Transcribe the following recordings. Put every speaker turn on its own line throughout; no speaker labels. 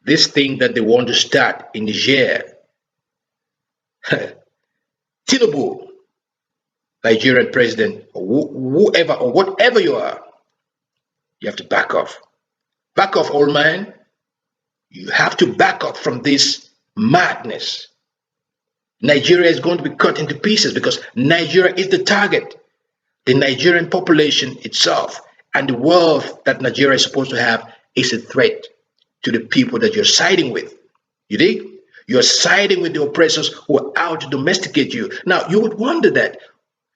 this thing that they want to start in Niger, Tinubu, Nigerian president, or whoever or whatever you are, you have to back off. Back off, old man. You have to back up from this madness. Nigeria is going to be cut into pieces because Nigeria is the target. The Nigerian population itself and the wealth that Nigeria is supposed to have is a threat to the people that you're siding with. You dig? You're siding with the oppressors who are out to domesticate you. Now, you would wonder that,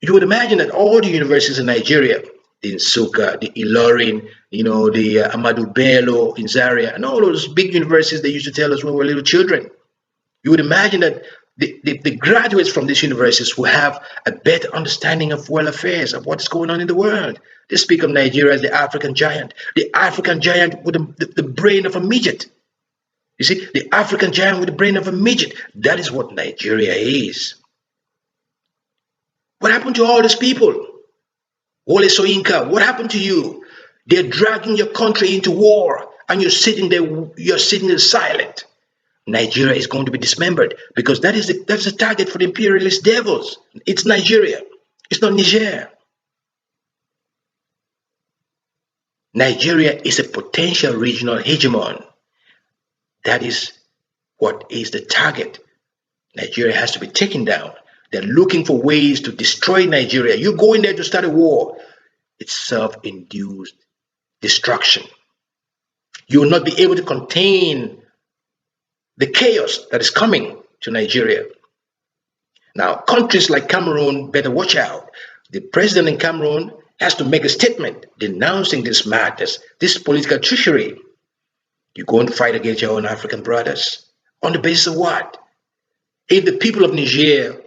you would imagine that all the universities in Nigeria, the Nsukka, the Ilorin, the Ahmadu Bello in Zaria, and all those big universities they used to tell us when we were little children, you would imagine that the graduates from these universities will have a better understanding of world affairs, of what's going on in the world. They speak of Nigeria as the African giant with the brain of a midget. You see, the African giant with the brain of a midget. That is what Nigeria is. What happened to all these people? Wole Soyinka, what happened to you? They're dragging your country into war, and you're sitting there silent. Nigeria is going to be dismembered because that's the target for the imperialist devils. It's Nigeria. It's not Niger. Nigeria is a potential regional hegemon. That is what is the target. Nigeria has to be taken down. They're looking for ways to destroy Nigeria. You go in there to start a war. It's self-induced destruction. You will not be able to contain the chaos that is coming to Nigeria. Now, countries like Cameroon better watch out. The president in Cameroon has to make a statement denouncing this madness, this political treachery. You're going to fight against your own African brothers. On the basis of what? If the people of Niger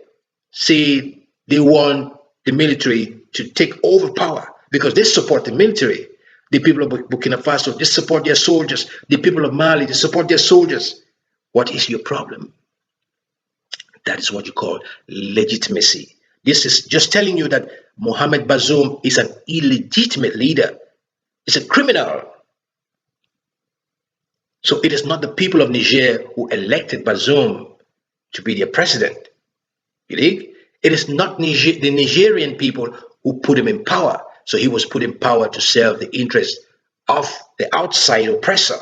say they want the military to take over power because they support the military, the people of Burkina Faso, they support their soldiers. The people of Mali, they support their soldiers. What is your problem? That is what you call legitimacy. This is just telling you that Mohamed Bazoum is an illegitimate leader. He's a criminal. So it is not the people of Niger who elected Bazoum to be their president. You think? It is not the Nigerian people who put him in power. So he was put in power to serve the interests of the outside oppressor,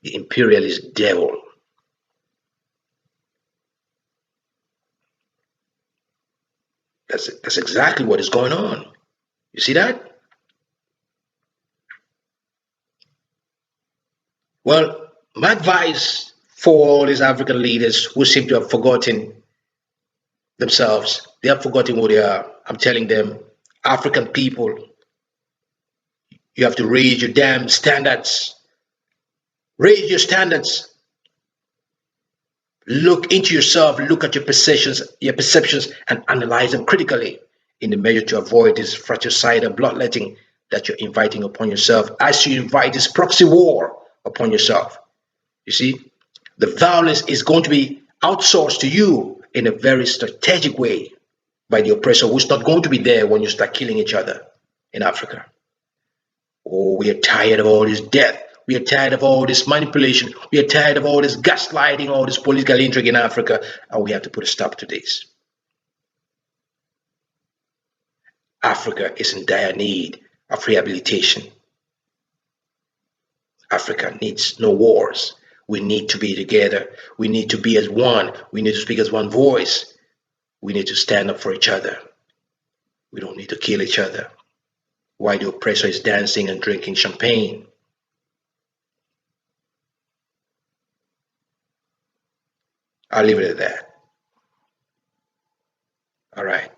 the imperialist devil. That's exactly what is going on. You see that? Well, my advice for all these African leaders who seem to have forgotten themselves, they have forgotten who they are. I'm telling them, African people, you have to raise your damn standards. Raise your standards. Look into yourself, look at your perceptions, and analyze them critically in the measure to avoid this fratricide and bloodletting that you're inviting upon yourself as you invite this proxy war upon yourself. You see, the violence is going to be outsourced to you in a very strategic way by the oppressor who's not going to be there when you start killing each other in Africa. Oh, we are tired of all this death. We are tired of all this manipulation. We are tired of all this gaslighting, all this political intrigue in Africa, and we have to put a stop to this. Africa is in dire need of rehabilitation. Africa needs no wars. We need to be together. We need to be as one. We need to speak as one voice. We need to stand up for each other. We don't need to kill each other while the oppressor is dancing and drinking champagne. I'll leave it at that. All right.